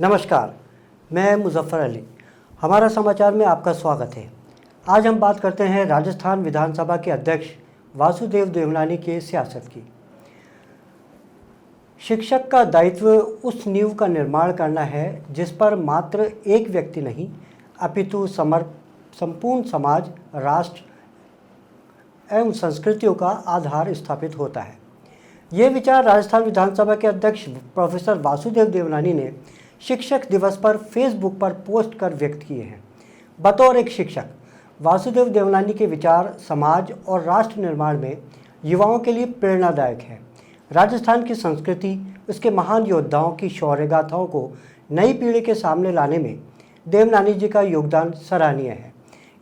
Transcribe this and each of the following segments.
नमस्कार, मैं मुजफ्फर अली। हमारा समाचार में आपका स्वागत है। आज हम बात करते हैं राजस्थान विधानसभा के अध्यक्ष वासुदेव देवनानी की सियासत की। शिक्षक का दायित्व उस नींव का निर्माण करना है जिस पर मात्र एक व्यक्ति नहीं अपितु संपूर्ण समाज, राष्ट्र एवं संस्कृतियों का आधार स्थापित होता है। ये विचार राजस्थान विधानसभा के अध्यक्ष प्रोफेसर वासुदेव देवनानी ने शिक्षक दिवस पर फेसबुक पर पोस्ट कर व्यक्त किए हैं। बतौर एक शिक्षक, वासुदेव देवनानी के विचार समाज और राष्ट्र निर्माण में युवाओं के लिए प्रेरणादायक है। राजस्थान की संस्कृति, उसके महान योद्धाओं की शौर्य गाथाओं को नई पीढ़ी के सामने लाने में देवनानी जी का योगदान सराहनीय है।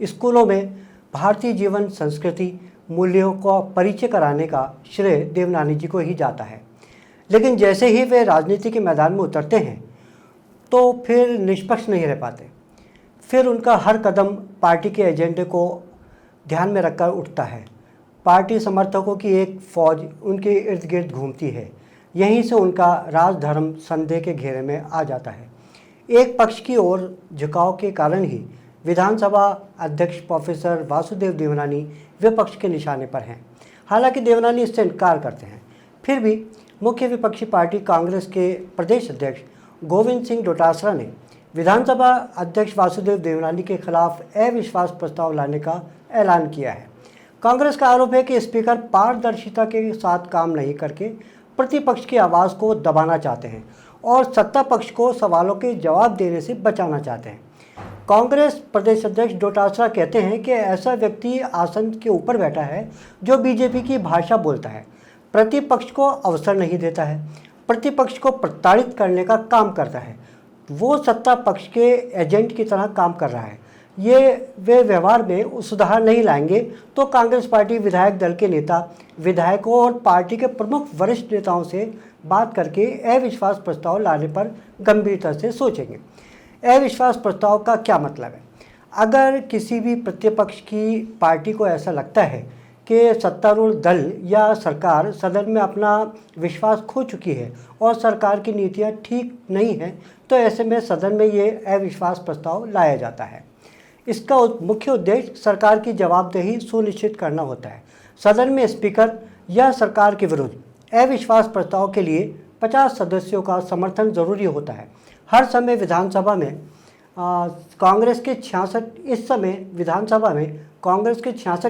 स्कूलों में भारतीय जीवन संस्कृति मूल्यों का परिचय कराने का श्रेय देवनानी जी को ही जाता है। लेकिन जैसे ही वे राजनीति के मैदान में उतरते हैं तो फिर निष्पक्ष नहीं रह पाते। फिर उनका हर कदम पार्टी के एजेंडे को ध्यान में रखकर उठता है। पार्टी समर्थकों की एक फौज उनके इर्द गिर्द घूमती है। यहीं से उनका राजधर्म संदेह के घेरे में आ जाता है। एक पक्ष की ओर झुकाव के कारण ही विधानसभा अध्यक्ष प्रोफेसर वासुदेव देवनानी विपक्ष के निशाने पर हैं। हालांकि देवनानी इससे इनकार करते हैं, फिर भी मुख्य विपक्षी पार्टी कांग्रेस के प्रदेश अध्यक्ष गोविंद सिंह डोटासरा ने विधानसभा अध्यक्ष वासुदेव देवनानी के खिलाफ अविश्वास प्रस्ताव लाने का ऐलान किया है। कांग्रेस का आरोप है कि स्पीकर पारदर्शिता के साथ काम नहीं करके प्रतिपक्ष की आवाज़ को दबाना चाहते हैं और सत्ता पक्ष को सवालों के जवाब देने से बचाना चाहते हैं। कांग्रेस प्रदेश अध्यक्ष डोटासरा कहते हैं कि ऐसा व्यक्ति आसन के ऊपर बैठा है जो बीजेपी की भाषा बोलता है, प्रतिपक्ष को अवसर नहीं देता है, प्रतिपक्ष को प्रताड़ित करने का काम करता है, वो सत्ता पक्ष के एजेंट की तरह काम कर रहा है। वे व्यवहार में सुधार नहीं लाएंगे तो कांग्रेस पार्टी विधायक दल के नेता, विधायकों और पार्टी के प्रमुख वरिष्ठ नेताओं से बात करके अविश्वास प्रस्ताव लाने पर गंभीरता से सोचेंगे। अविश्वास प्रस्ताव का क्या मतलब है? अगर किसी भी प्रतिपक्ष की पार्टी को ऐसा लगता है कि सत्तारूढ़ दल या सरकार सदन में अपना विश्वास खो चुकी है और सरकार की नीतियां ठीक नहीं हैं, तो ऐसे में सदन में ये अविश्वास प्रस्ताव लाया जाता है। इसका मुख्य उद्देश्य सरकार की जवाबदेही सुनिश्चित करना होता है। सदन में स्पीकर या सरकार के विरुद्ध अविश्वास प्रस्ताव के लिए 50 सदस्यों का समर्थन जरूरी होता है। हर समय विधानसभा में कांग्रेस के 66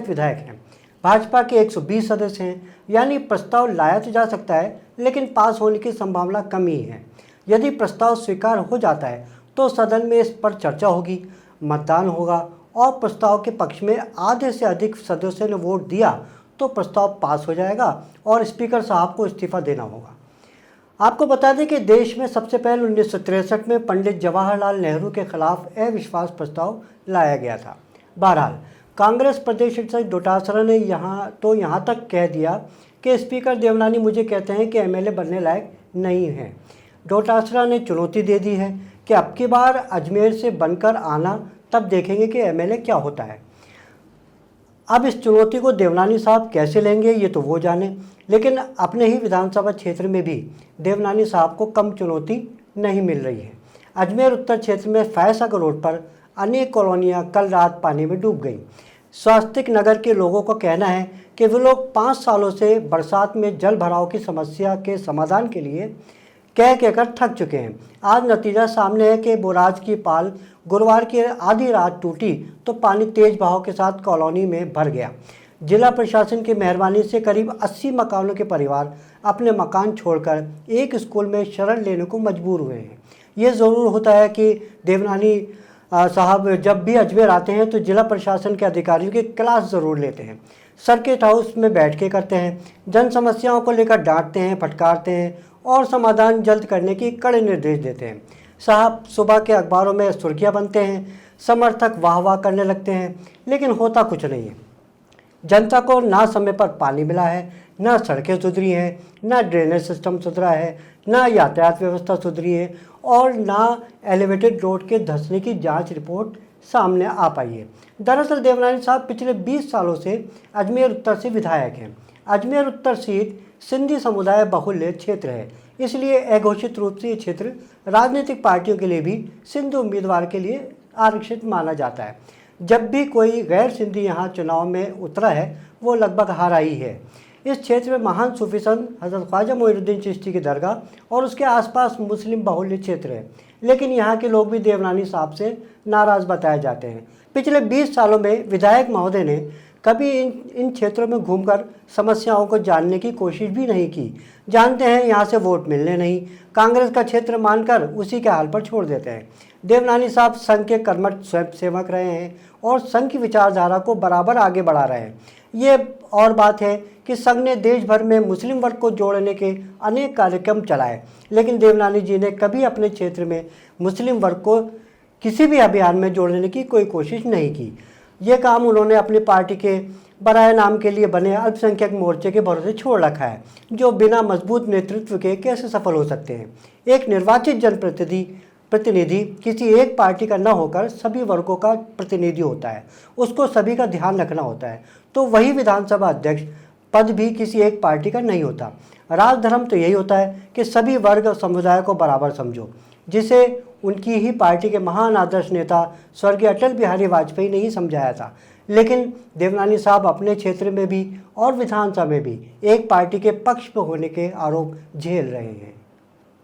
विधायक हैं, भाजपा के 120 सदस्य हैं, यानी प्रस्ताव लाया तो जा सकता है लेकिन पास होने की संभावना कम ही है। यदि प्रस्ताव स्वीकार हो जाता है तो सदन में इस पर चर्चा होगी, मतदान होगा और प्रस्ताव के पक्ष में आधे से अधिक सदस्यों ने वोट दिया तो प्रस्ताव पास हो जाएगा और स्पीकर साहब को इस्तीफा देना होगा। आपको बता दें कि देश में सबसे पहले 1963 में पंडित जवाहरलाल नेहरू के खिलाफ अविश्वास प्रस्ताव लाया गया था। बहरहाल कांग्रेस प्रदेश अध्यक्ष डोटासरा ने यहाँ तक कह दिया कि स्पीकर देवनानी मुझे कहते हैं कि एमएलए बनने लायक नहीं है। डोटासरा ने चुनौती दे दी है कि अब की बार अजमेर से बनकर आना, तब देखेंगे कि एमएलए क्या होता है। अब इस चुनौती को देवनानी साहब कैसे लेंगे ये तो वो जाने, लेकिन अपने ही विधानसभा क्षेत्र में भी देवनानी साहब को कम चुनौती नहीं मिल रही है। अजमेर उत्तर क्षेत्र में फैसागर रोड पर अनेक कॉलोनियां कल रात पानी में डूब गईं। स्वास्तिक नगर के लोगों का कहना है कि वे लोग 5 सालों से बरसात में जल भराव की समस्या के समाधान के लिए कह कहकर थक चुके हैं। आज नतीजा सामने है कि बोराज की पाल गुरुवार की आधी रात टूटी तो पानी तेज बहाव के साथ कॉलोनी में भर गया। जिला प्रशासन की मेहरबानी से करीब 80 मकानों के परिवार अपने मकान छोड़कर एक स्कूल में शरण लेने को मजबूर हुए हैं। ये ज़रूर होता है कि देवनानी साहब जब भी अजमेर आते हैं तो जिला प्रशासन के अधिकारियों की क्लास ज़रूर लेते हैं, सर्किट हाउस में बैठ के करते हैं, जन समस्याओं को लेकर डांटते हैं, फटकारते हैं और समाधान जल्द करने की कड़े निर्देश देते हैं। साहब सुबह के अखबारों में सुर्खियाँ बनते हैं, समर्थक वाह वाह करने लगते हैं, लेकिन होता कुछ नहीं है। जनता को ना समय पर पानी मिला है, ना सड़कें सुधरी हैं, ना ड्रेनेज सिस्टम सुधरा है, ना यातायात व्यवस्था सुधरी है और ना एलिवेटेड रोड के धंसने की जांच रिपोर्ट सामने आ पाई है। दरअसल देवनानी साहब पिछले 20 सालों से अजमेर उत्तर से विधायक हैं। अजमेर उत्तर सीट सिंधी समुदाय बहुल्य क्षेत्र है, इसलिए अघोषित रूप से ये क्षेत्र राजनीतिक पार्टियों के लिए भी सिंध उम्मीदवार के लिए आरक्षित माना जाता है। जब भी कोई गैर सिंधी यहाँ चुनाव में उतरा है वो लगभग हारा ही है। इस क्षेत्र में महान सूफी संत हज़रत ख्वाजा मोइनुद्दीन चिश्ती की दरगाह और उसके आसपास मुस्लिम बाहुल्य क्षेत्र है, लेकिन यहाँ के लोग भी देवनानी साहब से नाराज़ बताए जाते हैं। पिछले 20 सालों में विधायक महोदय ने कभी इन क्षेत्रों में घूमकर समस्याओं को जानने की कोशिश भी नहीं की। जानते हैं यहाँ से वोट मिलने नहीं, कांग्रेस का क्षेत्र मानकर उसी के हाल पर छोड़ देते हैं। देवनानी साहब संघ के कर्मठ स्वयंसेवक रहे हैं और संघ की विचारधारा को बराबर आगे बढ़ा रहे हैं। ये और बात है कि संघ ने देश भर में मुस्लिम वर्ग को जोड़ने के अनेक कार्यक्रम चलाए, लेकिन देवनानी जी ने कभी अपने क्षेत्र में मुस्लिम वर्ग को किसी भी अभियान में जोड़ने की कोई कोशिश नहीं की। ये काम उन्होंने अपनी पार्टी के बराए नाम के लिए बने अल्पसंख्यक मोर्चे के भरोसे छोड़ रखा है, जो बिना मजबूत नेतृत्व के कैसे सफल हो सकते हैं। एक निर्वाचित प्रतिनिधि किसी एक पार्टी का न होकर सभी वर्गों का प्रतिनिधि होता है, उसको सभी का ध्यान रखना होता है। तो वही विधानसभा अध्यक्ष पद भी किसी एक पार्टी का नहीं होता। राजधर्म तो यही होता है कि सभी वर्ग और समुदाय को बराबर समझो, जिसे उनकी ही पार्टी के महान आदर्श नेता स्वर्गीय अटल बिहारी वाजपेयी ने ही समझाया था। लेकिन देवनानी साहब अपने क्षेत्र में भी और विधानसभा में भी एक पार्टी के पक्ष में होने के आरोप झेल रहे हैं।